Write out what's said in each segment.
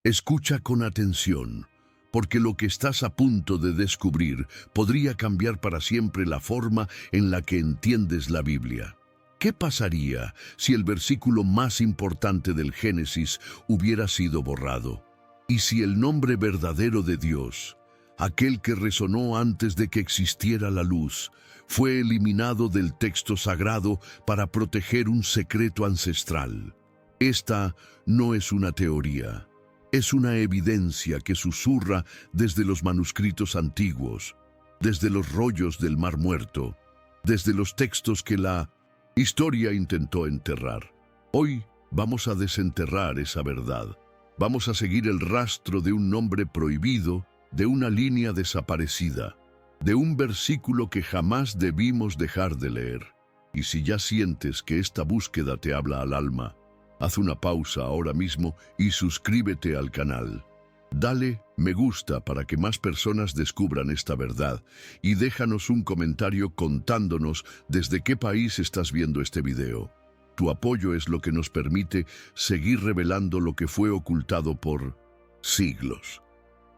Escucha con atención, porque lo que estás a punto de descubrir podría cambiar para siempre la forma en la que entiendes la Biblia. ¿Qué pasaría si el versículo más importante del Génesis hubiera sido borrado? ¿Y si el nombre verdadero de Dios, aquel que resonó antes de que existiera la luz, fue eliminado del texto sagrado para proteger un secreto ancestral? Esta no es una teoría. Es una evidencia que susurra desde los manuscritos antiguos, desde los rollos del Mar Muerto, desde los textos que la historia intentó enterrar. Hoy vamos a desenterrar esa verdad. Vamos a seguir el rastro de un nombre prohibido, de una línea desaparecida, de un versículo que jamás debimos dejar de leer. Y si ya sientes que esta búsqueda te habla al alma, haz una pausa ahora mismo y suscríbete al canal. Dale me gusta para que más personas descubran esta verdad y déjanos un comentario contándonos desde qué país estás viendo este video. Tu apoyo es lo que nos permite seguir revelando lo que fue ocultado por siglos.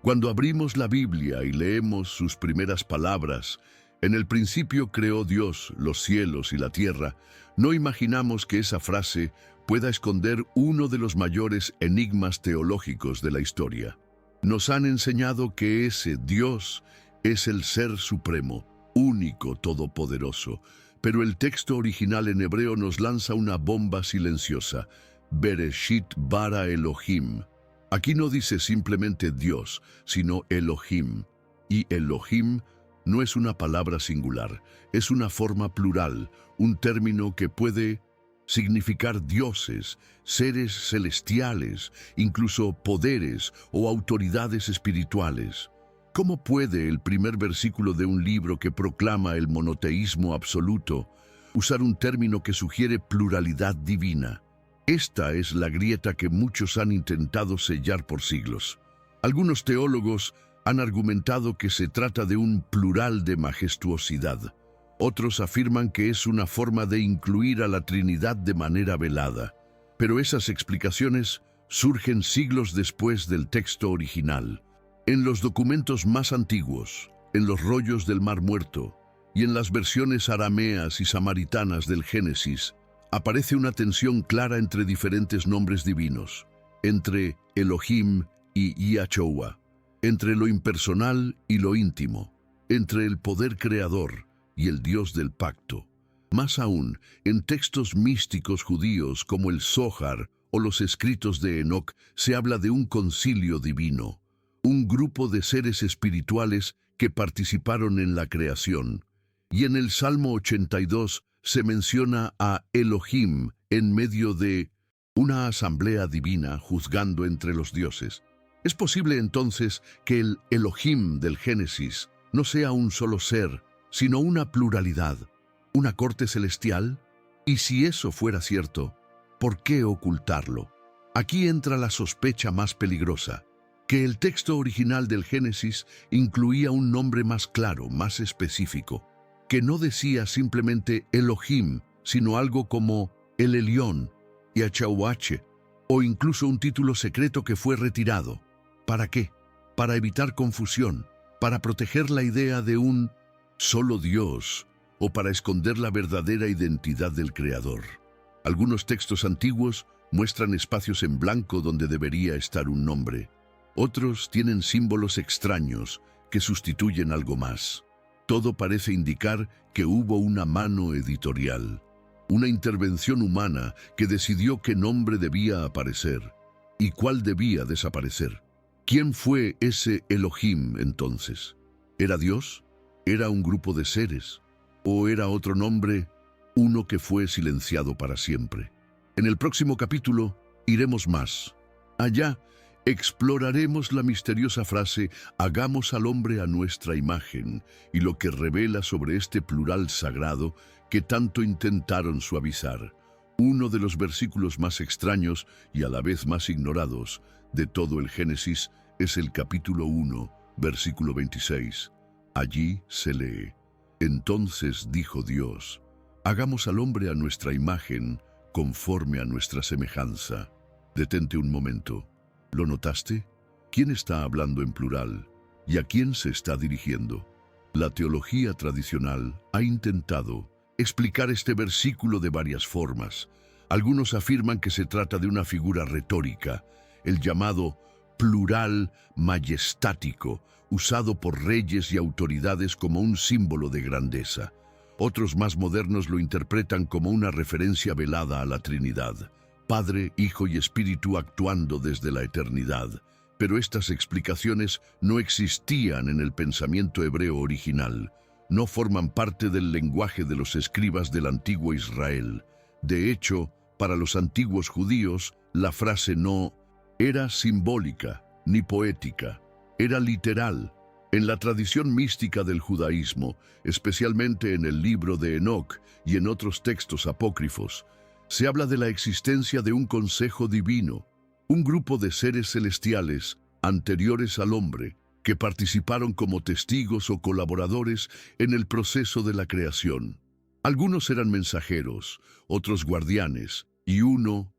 Cuando abrimos la Biblia y leemos sus primeras palabras, en el principio creó Dios los cielos y la tierra, no imaginamos que esa frase pueda esconder uno de los mayores enigmas teológicos de la historia. Nos han enseñado que ese Dios es el Ser Supremo, único, todopoderoso, pero el texto original en hebreo nos lanza una bomba silenciosa, Bereshit bara Elohim. Aquí no dice simplemente Dios, sino Elohim, y Elohim no es una palabra singular, es una forma plural, un término que puede significar dioses, seres celestiales, incluso poderes o autoridades espirituales. ¿Cómo puede el primer versículo de un libro que proclama el monoteísmo absoluto usar un término que sugiere pluralidad divina? Esta es la grieta que muchos han intentado sellar por siglos. Algunos teólogos han argumentado que se trata de un plural de majestuosidad. Otros afirman que es una forma de incluir a la Trinidad de manera velada. Pero esas explicaciones surgen siglos después del texto original. En los documentos más antiguos, en los rollos del Mar Muerto y en las versiones arameas y samaritanas del Génesis, aparece una tensión clara entre diferentes nombres divinos, entre Elohim y Yahowa, entre lo impersonal y lo íntimo, entre el poder creador y el Dios del pacto. Más aún, en textos místicos judíos como el Zohar o los escritos de Enoc se habla de un concilio divino, un grupo de seres espirituales que participaron en la creación. Y en el Salmo 82 se menciona a Elohim en medio de una asamblea divina juzgando entre los dioses. ¿Es posible entonces que el Elohim del Génesis no sea un solo ser, sino una pluralidad, una corte celestial? Y si eso fuera cierto, ¿por qué ocultarlo? Aquí entra la sospecha más peligrosa, que el texto original del Génesis incluía un nombre más claro, más específico, que no decía simplemente Elohim, sino algo como El Elión, Yahuache, o incluso un título secreto que fue retirado. ¿Para qué? Para evitar confusión, para proteger la idea de un solo Dios, o para esconder la verdadera identidad del Creador. Algunos textos antiguos muestran espacios en blanco donde debería estar un nombre. Otros tienen símbolos extraños que sustituyen algo más. Todo parece indicar que hubo una mano editorial, una intervención humana que decidió qué nombre debía aparecer y cuál debía desaparecer. ¿Quién fue ese Elohim entonces? ¿Era Dios? ¿Era un grupo de seres? ¿O era otro nombre, uno que fue silenciado para siempre? En el próximo capítulo iremos más. Allá exploraremos la misteriosa frase «hagamos al hombre a nuestra imagen» y lo que revela sobre este plural sagrado que tanto intentaron suavizar. Uno de los versículos más extraños y a la vez más ignorados de todo el Génesis es el capítulo 1, versículo 26. Allí se lee: «Entonces dijo Dios, hagamos al hombre a nuestra imagen, conforme a nuestra semejanza». Detente un momento. ¿Lo notaste? ¿Quién está hablando en plural? ¿Y a quién se está dirigiendo? La teología tradicional ha intentado explicar este versículo de varias formas. Algunos afirman que se trata de una figura retórica, el llamado plural majestático, usado por reyes y autoridades como un símbolo de grandeza. Otros más modernos lo interpretan como una referencia velada a la Trinidad, Padre, Hijo y Espíritu actuando desde la eternidad. Pero estas explicaciones no existían en el pensamiento hebreo original, no forman parte del lenguaje de los escribas del antiguo Israel. De hecho, para los antiguos judíos, la frase no era simbólica ni poética, era literal. En la tradición mística del judaísmo, especialmente en el libro de Enoc y en otros textos apócrifos, se habla de la existencia de un consejo divino, un grupo de seres celestiales anteriores al hombre que participaron como testigos o colaboradores en el proceso de la creación. Algunos eran mensajeros, otros guardianes, y uno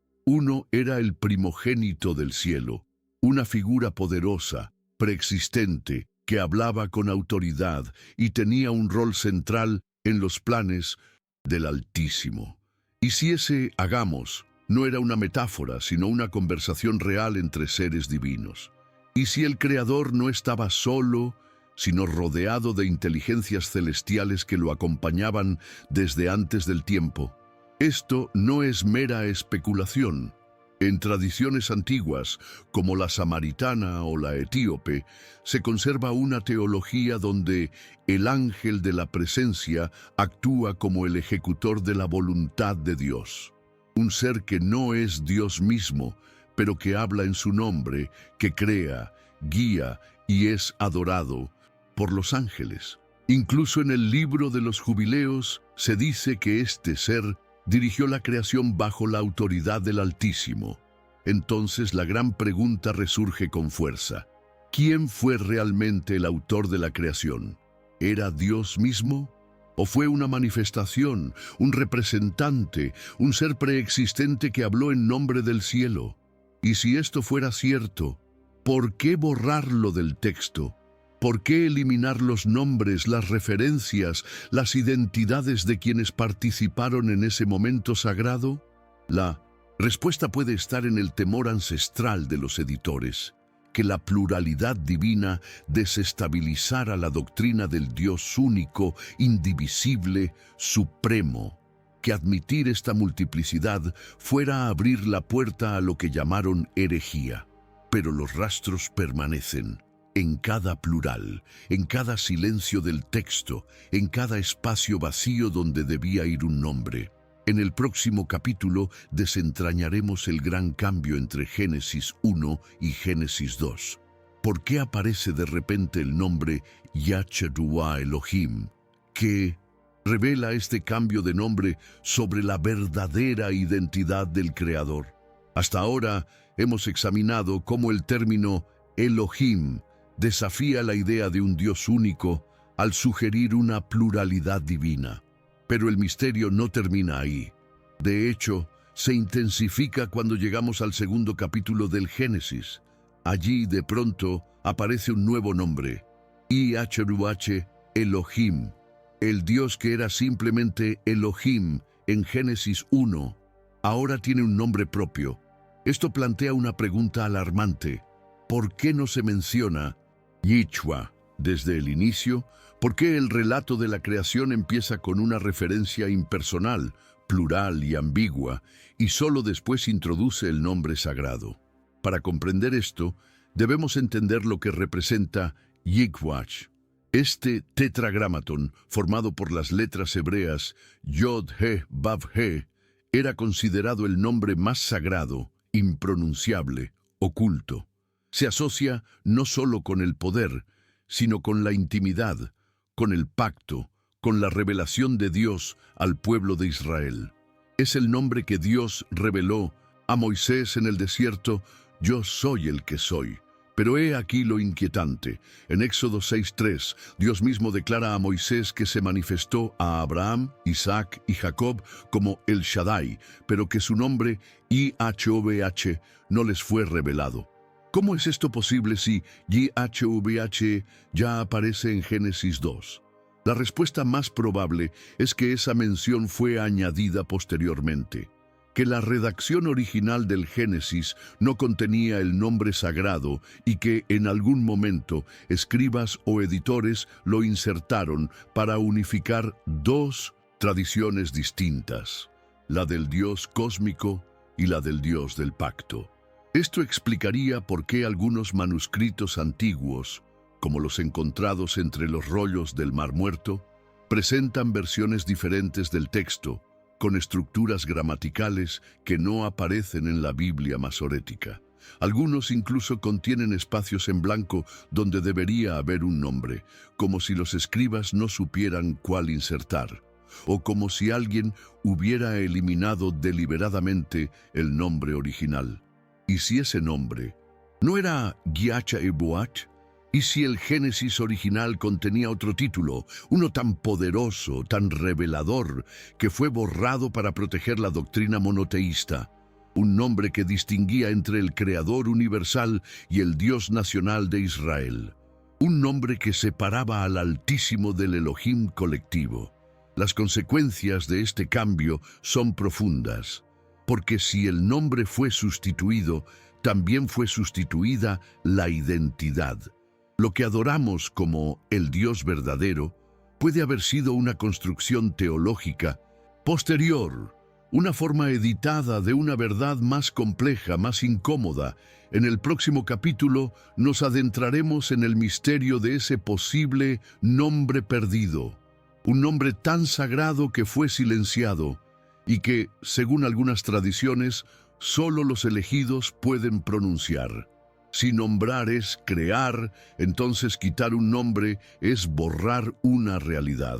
era el primogénito del cielo, una figura poderosa, preexistente, que hablaba con autoridad y tenía un rol central en los planes del Altísimo. Y si ese hagamos no era una metáfora, sino una conversación real entre seres divinos. Y si el Creador no estaba solo, sino rodeado de inteligencias celestiales que lo acompañaban desde antes del tiempo. Esto no es mera especulación. En tradiciones antiguas, como la samaritana o la etíope, se conserva una teología donde el ángel de la presencia actúa como el ejecutor de la voluntad de Dios. Un ser que no es Dios mismo, pero que habla en su nombre, que crea, guía y es adorado por los ángeles. Incluso en el libro de los Jubileos se dice que este ser dirigió la creación bajo la autoridad del Altísimo. Entonces la gran pregunta resurge con fuerza. ¿Quién fue realmente el autor de la creación? ¿Era Dios mismo? ¿O fue una manifestación, un representante, un ser preexistente que habló en nombre del cielo? Y si esto fuera cierto, ¿por qué borrarlo del texto? ¿Por qué eliminar los nombres, las referencias, las identidades de quienes participaron en ese momento sagrado? La respuesta puede estar en el temor ancestral de los editores, que la pluralidad divina desestabilizara la doctrina del Dios único, indivisible, supremo, que admitir esta multiplicidad fuera a abrir la puerta a lo que llamaron herejía. Pero los rastros permanecen. En cada plural, en cada silencio del texto, en cada espacio vacío donde debía ir un nombre. En el próximo capítulo desentrañaremos el gran cambio entre Génesis 1 y Génesis 2. ¿Por qué aparece de repente el nombre Yahshua Elohim, que revela este cambio de nombre sobre la verdadera identidad del Creador? Hasta ahora hemos examinado cómo el término Elohim desafía la idea de un Dios único al sugerir una pluralidad divina. Pero el misterio no termina ahí. De hecho, se intensifica cuando llegamos al segundo capítulo del Génesis. Allí, de pronto, aparece un nuevo nombre, YHWH Elohim, el Dios que era simplemente Elohim en Génesis 1, ahora tiene un nombre propio. Esto plantea una pregunta alarmante. ¿Por qué no se menciona Yichwa desde el inicio? ¿Por qué el relato de la creación empieza con una referencia impersonal, plural y ambigua, y solo después introduce el nombre sagrado? Para comprender esto, debemos entender lo que representa Yigwach. Este tetragramatón, formado por las letras hebreas Yod-He, Vav-He, era considerado el nombre más sagrado, impronunciable, oculto. Se asocia no solo con el poder, sino con la intimidad, con el pacto, con la revelación de Dios al pueblo de Israel. Es el nombre que Dios reveló a Moisés en el desierto: yo soy el que soy. Pero he aquí lo inquietante. En Éxodo 6:3, Dios mismo declara a Moisés que se manifestó a Abraham, Isaac y Jacob como El Shaddai, pero que su nombre, YHWH, no les fue revelado. ¿Cómo es esto posible si YHWH ya aparece en Génesis 2? La respuesta más probable es que esa mención fue añadida posteriormente, que la redacción original del Génesis no contenía el nombre sagrado y que en algún momento escribas o editores lo insertaron para unificar dos tradiciones distintas, la del Dios cósmico y la del Dios del pacto. Esto explicaría por qué algunos manuscritos antiguos, como los encontrados entre los rollos del Mar Muerto, presentan versiones diferentes del texto, con estructuras gramaticales que no aparecen en la Biblia masorética. Algunos incluso contienen espacios en blanco donde debería haber un nombre, como si los escribas no supieran cuál insertar, o como si alguien hubiera eliminado deliberadamente el nombre original. ¿Y si ese nombre no era YHWH? ¿Y si el Génesis original contenía otro título, uno tan poderoso, tan revelador, que fue borrado para proteger la doctrina monoteísta? Un nombre que distinguía entre el Creador universal y el Dios nacional de Israel. Un nombre que separaba al Altísimo del Elohim colectivo. Las consecuencias de este cambio son profundas, porque si el nombre fue sustituido, también fue sustituida la identidad. Lo que adoramos como el Dios verdadero puede haber sido una construcción teológica posterior, una forma editada de una verdad más compleja, más incómoda. En el próximo capítulo nos adentraremos en el misterio de ese posible nombre perdido, un nombre tan sagrado que fue silenciado y que, según algunas tradiciones, solo los elegidos pueden pronunciar. Si nombrar es crear, entonces quitar un nombre es borrar una realidad.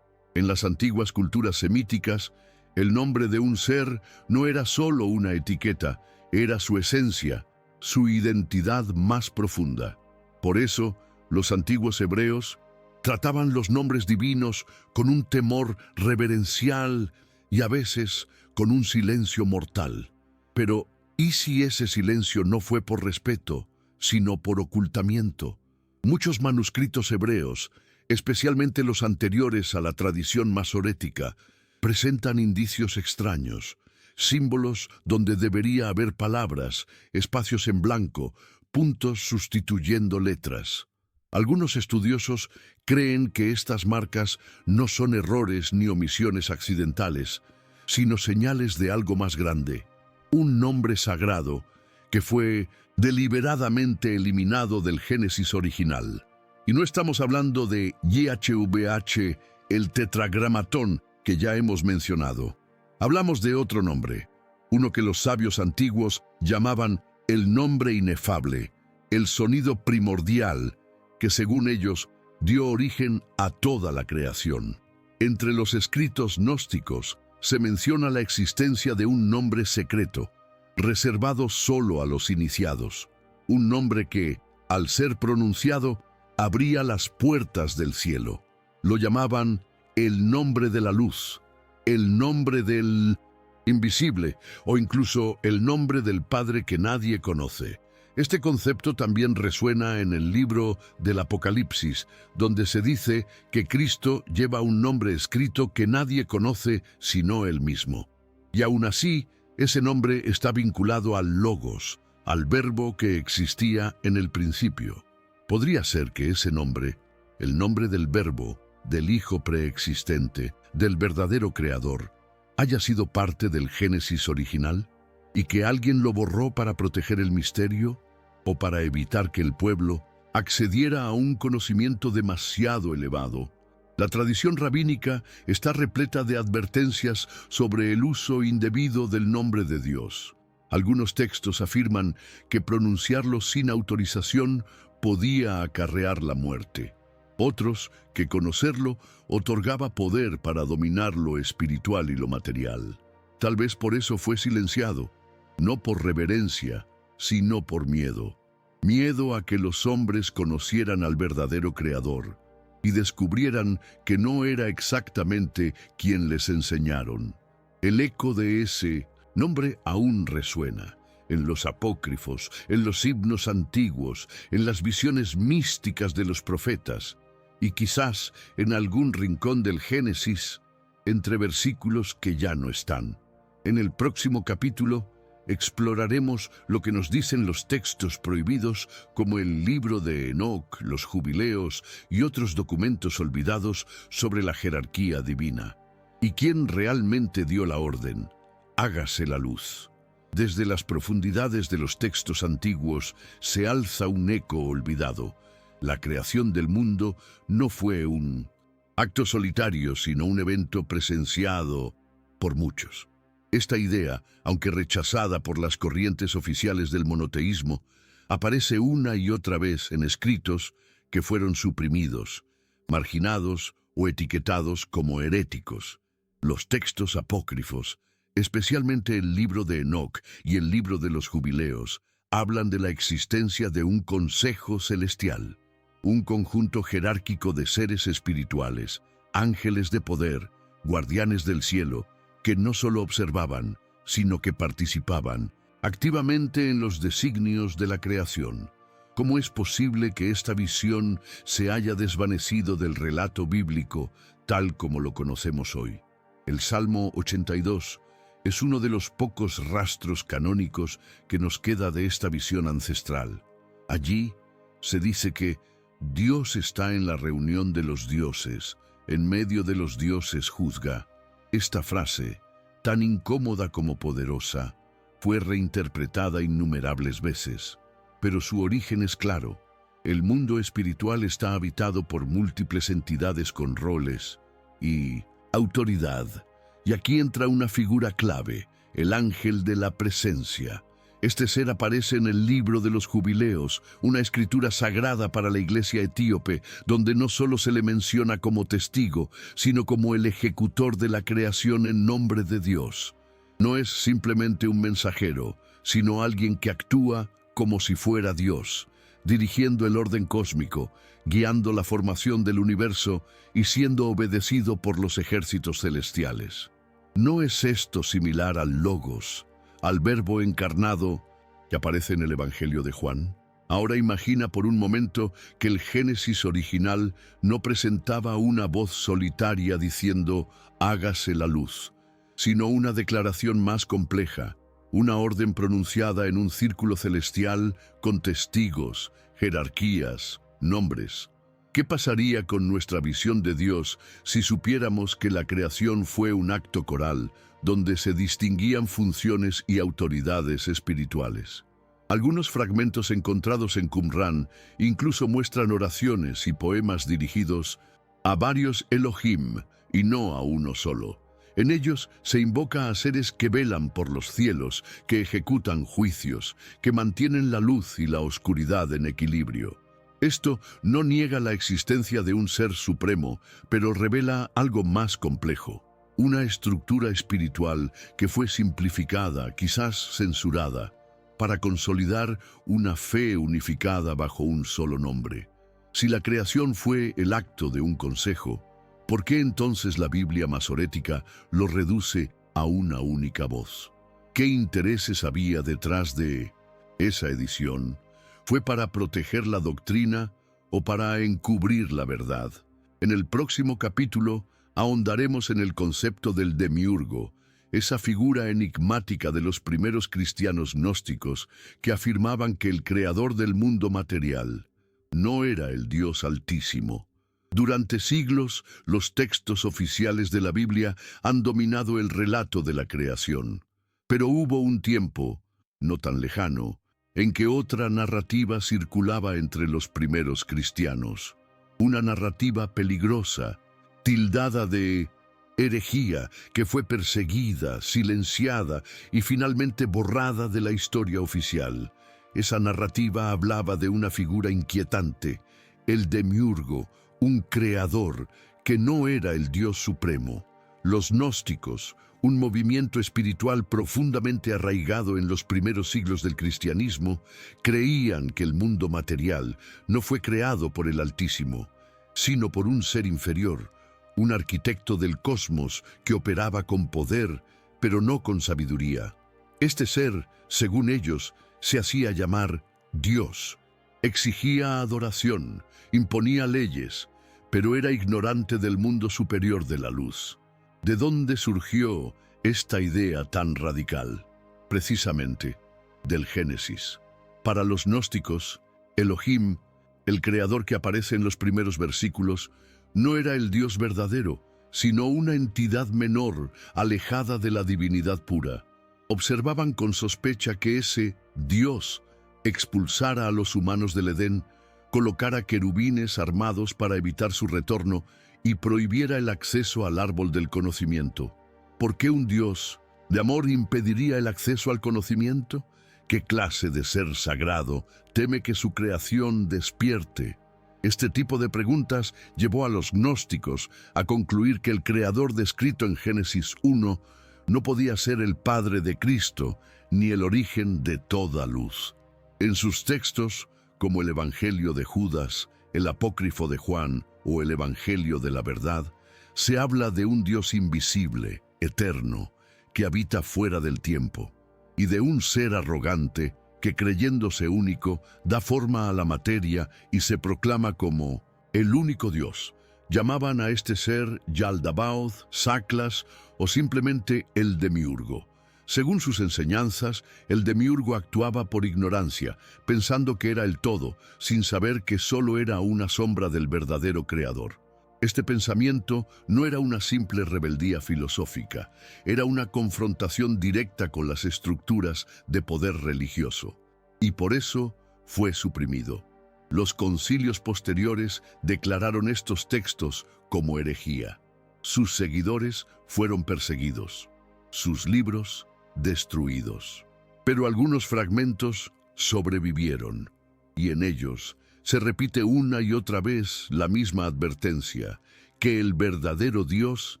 En las antiguas culturas semíticas, el nombre de un ser no era solo una etiqueta, era su esencia, su identidad más profunda. Por eso, los antiguos hebreos trataban los nombres divinos con un temor reverencial y a veces con un silencio mortal. Pero, ¿y si ese silencio no fue por respeto, sino por ocultamiento? Muchos manuscritos hebreos, especialmente los anteriores a la tradición masorética, presentan indicios extraños, símbolos donde debería haber palabras, espacios en blanco, puntos sustituyendo letras. Algunos estudiosos creen que estas marcas no son errores ni omisiones accidentales, sino señales de algo más grande, un nombre sagrado que fue deliberadamente eliminado del Génesis original. Y no estamos hablando de YHWH, el tetragramatón que ya hemos mencionado. Hablamos de otro nombre, uno que los sabios antiguos llamaban el nombre inefable, el sonido primordial, que según ellos dio origen a toda la creación. Entre los escritos gnósticos se menciona la existencia de un nombre secreto, reservado solo a los iniciados, un nombre que, al ser pronunciado, abría las puertas del cielo. Lo llamaban el nombre de la luz, el nombre del invisible o incluso el nombre del Padre que nadie conoce. Este concepto también resuena en el libro del Apocalipsis, donde se dice que Cristo lleva un nombre escrito que nadie conoce sino Él mismo. Y aún así, ese nombre está vinculado al Logos, al verbo que existía en el principio. Podría ser que ese nombre, el nombre del verbo, del Hijo preexistente, del verdadero Creador, haya sido parte del Génesis original, y que alguien lo borró para proteger el misterio o para evitar que el pueblo accediera a un conocimiento demasiado elevado. La tradición rabínica está repleta de advertencias sobre el uso indebido del nombre de Dios. Algunos textos afirman que pronunciarlo sin autorización podía acarrear la muerte. Otros, que conocerlo otorgaba poder para dominar lo espiritual y lo material. Tal vez por eso fue silenciado, no por reverencia, sino por miedo. Miedo a que los hombres conocieran al verdadero Creador y descubrieran que no era exactamente quien les enseñaron. El eco de ese nombre aún resuena. en los apócrifos, en los himnos antiguos, en las visiones místicas de los profetas, y quizás en algún rincón del Génesis, entre versículos que ya no están. En el próximo capítulo exploraremos lo que nos dicen los textos prohibidos, como el libro de Enoc, los jubileos y otros documentos olvidados sobre la jerarquía divina. ¿Y quién realmente dio la orden? Hágase la luz. Desde las profundidades de los textos antiguos se alza un eco olvidado. La creación del mundo no fue un acto solitario, sino un evento presenciado por muchos. Esta idea, aunque rechazada por las corrientes oficiales del monoteísmo, aparece una y otra vez en escritos que fueron suprimidos, marginados o etiquetados como heréticos. Los textos apócrifos, especialmente el libro de Enoc y el libro de los jubileos, hablan de la existencia de un consejo celestial, un conjunto jerárquico de seres espirituales, ángeles de poder, guardianes del cielo, que no solo observaban, sino que participaban activamente en los designios de la creación. ¿Cómo es posible que esta visión se haya desvanecido del relato bíblico tal como lo conocemos hoy? El Salmo 82 es uno de los pocos rastros canónicos que nos queda de esta visión ancestral. Allí se dice que Dios está en la reunión de los dioses, en medio de los dioses juzga. Esta frase, tan incómoda como poderosa, fue reinterpretada innumerables veces, pero su origen es claro. El mundo espiritual está habitado por múltiples entidades con roles y autoridad. Y aquí entra una figura clave, el ángel de la presencia. Este ser aparece en el libro de los jubileos, una escritura sagrada para la iglesia etíope, donde no solo se le menciona como testigo, sino como el ejecutor de la creación en nombre de Dios. No es simplemente un mensajero, sino alguien que actúa como si fuera Dios, dirigiendo el orden cósmico, guiando la formación del universo y siendo obedecido por los ejércitos celestiales. ¿No es esto similar al Logos, al Verbo encarnado que aparece en el Evangelio de Juan? Ahora imagina por un momento que el Génesis original no presentaba una voz solitaria diciendo «hágase la luz», sino una declaración más compleja, una orden pronunciada en un círculo celestial con testigos, jerarquías, nombres. ¿Qué pasaría con nuestra visión de Dios si supiéramos que la creación fue un acto coral, donde se distinguían funciones y autoridades espirituales? Algunos fragmentos encontrados en Qumrán incluso muestran oraciones y poemas dirigidos a varios Elohim y no a uno solo. En ellos se invoca a seres que velan por los cielos, que ejecutan juicios, que mantienen la luz y la oscuridad en equilibrio. Esto no niega la existencia de un ser supremo, pero revela algo más complejo. Una estructura espiritual que fue simplificada, quizás censurada, para consolidar una fe unificada bajo un solo nombre. Si la creación fue el acto de un consejo, ¿por qué entonces la Biblia masorética lo reduce a una única voz? ¿Qué intereses había detrás de esa edición? ¿Fue para proteger la doctrina o para encubrir la verdad? En el próximo capítulo ahondaremos en el concepto del demiurgo, esa figura enigmática de los primeros cristianos gnósticos que afirmaban que el creador del mundo material no era el Dios Altísimo. Durante siglos, los textos oficiales de la Biblia han dominado el relato de la creación. Pero hubo un tiempo, no tan lejano, en que otra narrativa circulaba entre los primeros cristianos. Una narrativa peligrosa, tildada de herejía, que fue perseguida, silenciada y finalmente borrada de la historia oficial. Esa narrativa hablaba de una figura inquietante, el demiurgo, un creador que no era el Dios supremo. Los gnósticos, un movimiento espiritual profundamente arraigado en los primeros siglos del cristianismo, creían que el mundo material no fue creado por el Altísimo, sino por un ser inferior, un arquitecto del cosmos que operaba con poder, pero no con sabiduría. Este ser, según ellos, se hacía llamar Dios. Exigía adoración, imponía leyes, pero era ignorante del mundo superior de la luz. ¿De dónde surgió esta idea tan radical? Precisamente, del Génesis. Para los gnósticos, Elohim, el creador que aparece en los primeros versículos, no era el Dios verdadero, sino una entidad menor, alejada de la divinidad pura. Observaban con sospecha que ese Dios expulsara a los humanos del Edén, colocara querubines armados para evitar su retorno y prohibiera el acceso al árbol del conocimiento. ¿Por qué un Dios de amor impediría el acceso al conocimiento? ¿Qué clase de ser sagrado teme que su creación despierte? Este tipo de preguntas llevó a los gnósticos a concluir que el creador descrito en Génesis 1 no podía ser el Padre de Cristo, ni el origen de toda luz. En sus textos, como el Evangelio de Judas, el Apócrifo de Juan o el Evangelio de la Verdad, se habla de un Dios invisible, eterno, que habita fuera del tiempo, y de un ser arrogante que, creyéndose único, da forma a la materia y se proclama como el único Dios. Llamaban a este ser Yaldabaoth, Saclas o simplemente el Demiurgo. Según sus enseñanzas, el Demiurgo actuaba por ignorancia, pensando que era el todo, sin saber que solo era una sombra del verdadero creador. Este pensamiento no era una simple rebeldía filosófica, era una confrontación directa con las estructuras de poder religioso. Y por eso fue suprimido. Los concilios posteriores declararon estos textos como herejía. Sus seguidores fueron perseguidos, sus libros destruidos. Pero algunos fragmentos sobrevivieron, y en ellos se repite una y otra vez la misma advertencia, que el verdadero Dios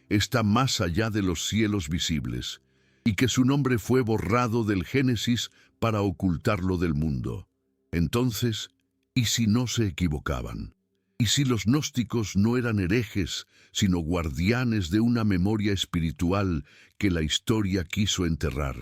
está más allá de los cielos visibles, y que su nombre fue borrado del Génesis para ocultarlo del mundo. Entonces, ¿y si no se equivocaban? ¿Y si los gnósticos no eran herejes, sino guardianes de una memoria espiritual que la historia quiso enterrar?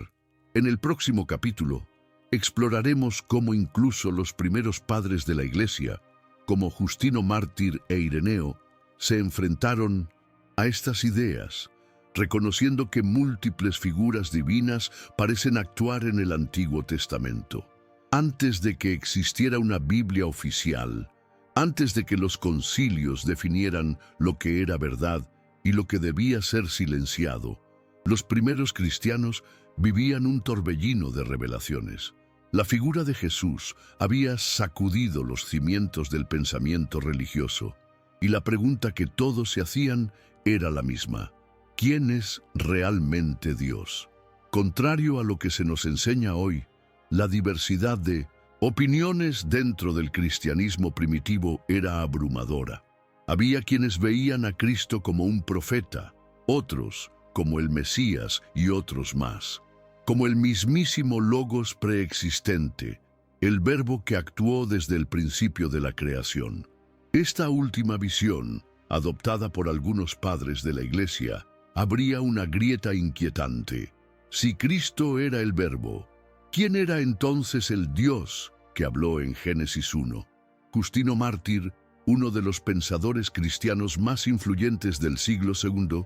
En el próximo capítulo, exploraremos cómo incluso los primeros padres de la Iglesia, como Justino Mártir e Ireneo, se enfrentaron a estas ideas, reconociendo que múltiples figuras divinas parecen actuar en el Antiguo Testamento. Antes de que existiera una Biblia oficial, antes de que los concilios definieran lo que era verdad y lo que debía ser silenciado, los primeros cristianos vivían un torbellino de revelaciones. La figura de Jesús había sacudido los cimientos del pensamiento religioso, y la pregunta que todos se hacían era la misma: ¿quién es realmente Dios? Contrario a lo que se nos enseña hoy, la diversidad de opiniones dentro del cristianismo primitivo era abrumadora. Había quienes veían a Cristo como un profeta, otros como el Mesías y otros más, como el mismísimo Logos preexistente, el Verbo que actuó desde el principio de la creación. Esta última visión, adoptada por algunos padres de la Iglesia, abría una grieta inquietante. Si Cristo era el Verbo, ¿quién era entonces el Dios que habló en Génesis 1? Justino Mártir, uno de los pensadores cristianos más influyentes del siglo II,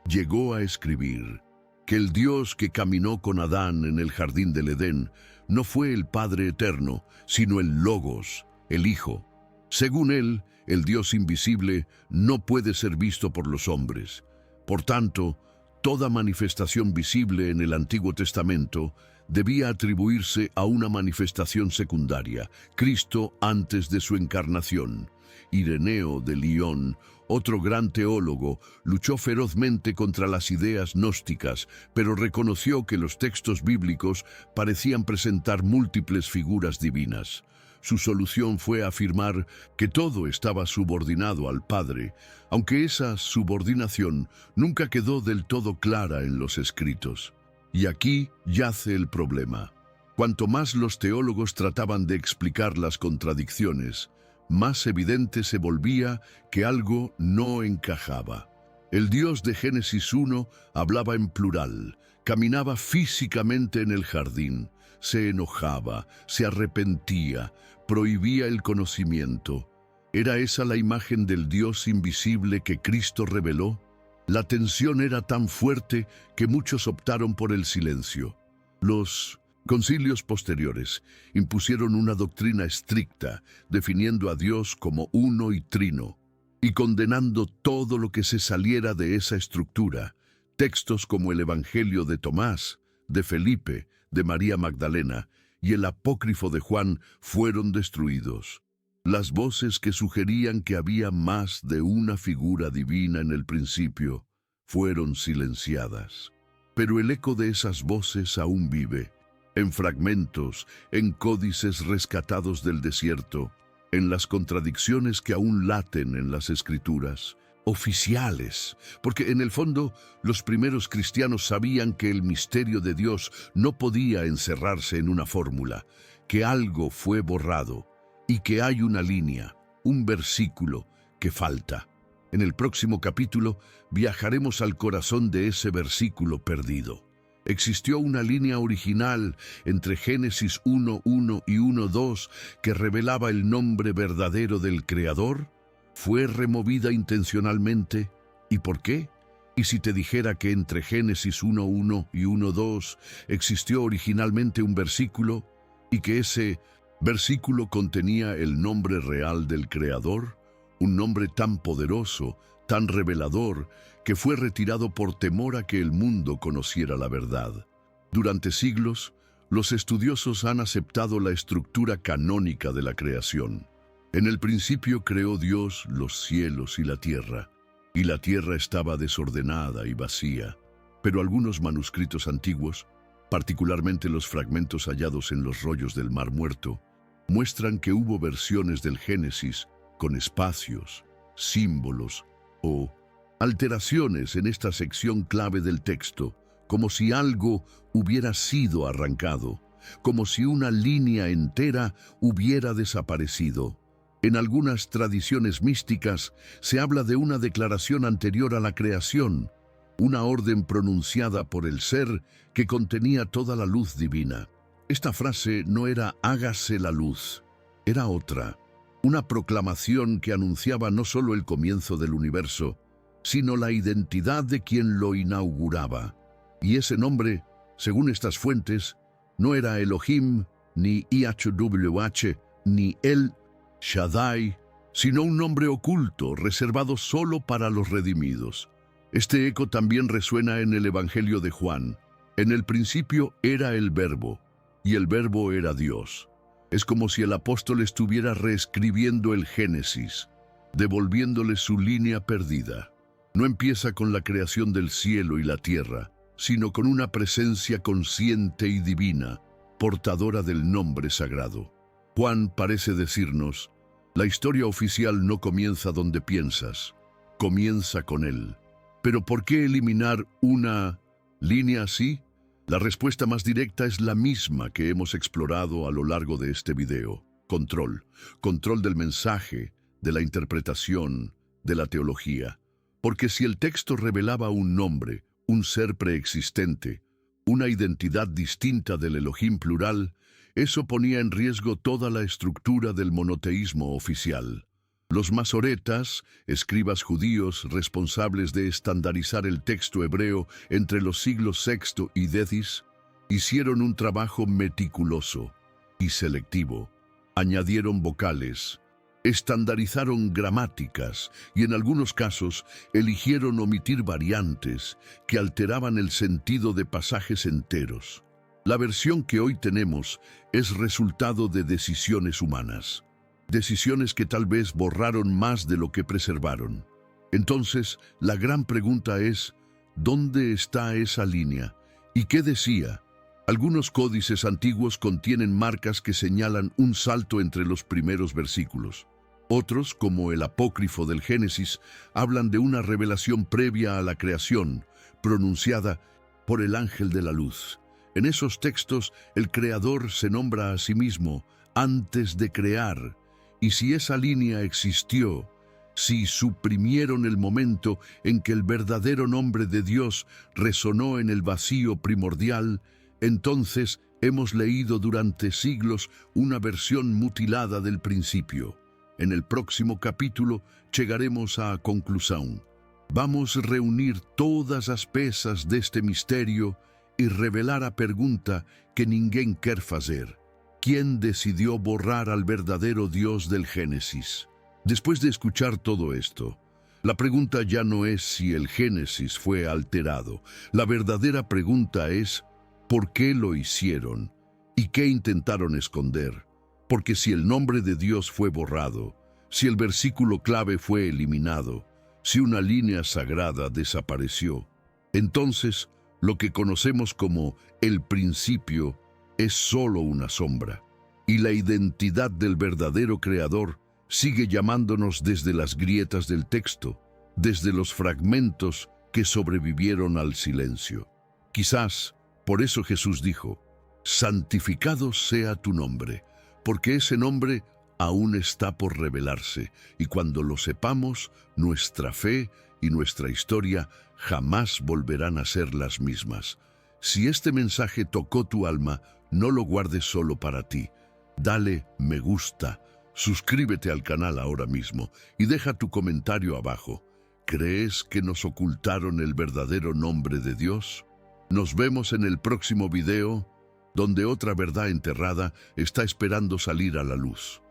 llegó a escribir que el Dios que caminó con Adán en el jardín del Edén no fue el Padre eterno, sino el Logos, el Hijo. Según él, el Dios invisible no puede ser visto por los hombres. Por tanto, toda manifestación visible en el Antiguo Testamento debía atribuirse a una manifestación secundaria, Cristo antes de su encarnación. Ireneo de Lyon, otro gran teólogo, luchó ferozmente contra las ideas gnósticas, pero reconoció que los textos bíblicos parecían presentar múltiples figuras divinas. Su solución fue afirmar que todo estaba subordinado al Padre, aunque esa subordinación nunca quedó del todo clara en los escritos. Y aquí yace el problema. Cuanto más los teólogos trataban de explicar las contradicciones, más evidente se volvía que algo no encajaba. El Dios de Génesis 1 hablaba en plural, Caminaba físicamente en el jardín, se enojaba, se arrepentía, prohibía el conocimiento. ¿Era esa la imagen del Dios invisible que Cristo reveló? La tensión era tan fuerte que muchos optaron por el silencio. Los concilios posteriores impusieron una doctrina estricta, definiendo a Dios como uno y trino, y condenando todo lo que se saliera de esa estructura. Textos como el Evangelio de Tomás, de Felipe, de María Magdalena y el Apócrifo de Juan fueron destruidos. Las voces que sugerían que había más de una figura divina en el principio fueron silenciadas. Pero el eco de esas voces aún vive, en fragmentos, en códices rescatados del desierto, en las contradicciones que aún laten en las Escrituras, oficiales, porque en el fondo los primeros cristianos sabían que el misterio de Dios no podía encerrarse en una fórmula, que algo fue borrado y que hay una línea, un versículo que falta. En el próximo capítulo viajaremos al corazón de ese versículo perdido. Existió una línea original entre Génesis 1:1 y 1:2 que revelaba el nombre verdadero del Creador. ¿Fue removida intencionalmente? ¿Y por qué? ¿Y si te dijera que entre Génesis 1:1 y 1:2 existió originalmente un versículo y que ese versículo contenía el nombre real del Creador? Un nombre tan poderoso, tan revelador, que fue retirado por temor a que el mundo conociera la verdad. Durante siglos, los estudiosos han aceptado la estructura canónica de la creación. En el principio creó Dios los cielos y la tierra estaba desordenada y vacía. Pero algunos manuscritos antiguos, particularmente los fragmentos hallados en los rollos del Mar Muerto, muestran que hubo versiones del Génesis con espacios, símbolos o alteraciones en esta sección clave del texto, como si algo hubiera sido arrancado, como si una línea entera hubiera desaparecido. En algunas tradiciones místicas se habla de una declaración anterior a la creación, una orden pronunciada por el ser que contenía toda la luz divina. Esta frase no era «hágase la luz», era otra, una proclamación que anunciaba no solo el comienzo del universo, sino la identidad de quien lo inauguraba. Y ese nombre, según estas fuentes, no era Elohim, ni IHWH, ni El Shaddai, sino un nombre oculto, reservado solo para los redimidos. Este eco también resuena en el Evangelio de Juan. En el principio era el Verbo, y el Verbo era Dios. Es como si el apóstol estuviera reescribiendo el Génesis, devolviéndole su línea perdida. No empieza con la creación del cielo y la tierra, sino con una presencia consciente y divina, portadora del nombre sagrado. Juan parece decirnos, la historia oficial no comienza donde piensas, comienza con él. ¿Pero por qué eliminar una línea así? La respuesta más directa es la misma que hemos explorado a lo largo de este video. Control. Control del mensaje, de la interpretación, de la teología. Porque si el texto revelaba un nombre, un ser preexistente, una identidad distinta del Elohim plural, eso ponía en riesgo toda la estructura del monoteísmo oficial. Los masoretas, escribas judíos responsables de estandarizar el texto hebreo entre los siglos VI y X, hicieron un trabajo meticuloso y selectivo. Añadieron vocales, estandarizaron gramáticas y en algunos casos eligieron omitir variantes que alteraban el sentido de pasajes enteros. La versión que hoy tenemos es resultado de decisiones humanas. Decisiones que tal vez borraron más de lo que preservaron. Entonces, la gran pregunta es, ¿dónde está esa línea? ¿Y qué decía? Algunos códices antiguos contienen marcas que señalan un salto entre los primeros versículos. Otros, como el Apócrifo del Génesis, hablan de una revelación previa a la creación, pronunciada por el ángel de la luz. En esos textos, el Creador se nombra a sí mismo antes de crear. Y si esa línea existió, Si suprimieron el momento en que el verdadero nombre de Dios resonó en el vacío primordial, entonces hemos leído durante siglos una versión mutilada del principio. En el próximo capítulo llegaremos a conclusión. Vamos a reunir todas las piezas de este misterio y revelar a pregunta que ninguém quer fazer. ¿Quién decidió borrar al verdadero Dios del Génesis? Después de escuchar todo esto, la pregunta ya no es si el Génesis fue alterado. La verdadera pregunta es, ¿por qué lo hicieron? ¿Y qué intentaron esconder? Porque si el nombre de Dios fue borrado, si el versículo clave fue eliminado, si una línea sagrada desapareció, entonces lo que conocemos como el principio es solo una sombra, y la identidad del verdadero Creador sigue llamándonos desde las grietas del texto, desde los fragmentos que sobrevivieron al silencio. Quizás por eso Jesús dijo, «Santificado sea tu nombre», porque ese nombre aún está por revelarse, y cuando lo sepamos, nuestra fe y nuestra historia jamás volverán a ser las mismas. Si este mensaje tocó tu alma, no lo guardes solo para ti. Dale me gusta, suscríbete al canal ahora mismo y deja tu comentario abajo. ¿Crees que nos ocultaron el verdadero nombre de Dios? Nos vemos en el próximo video, donde otra verdad enterrada está esperando salir a la luz.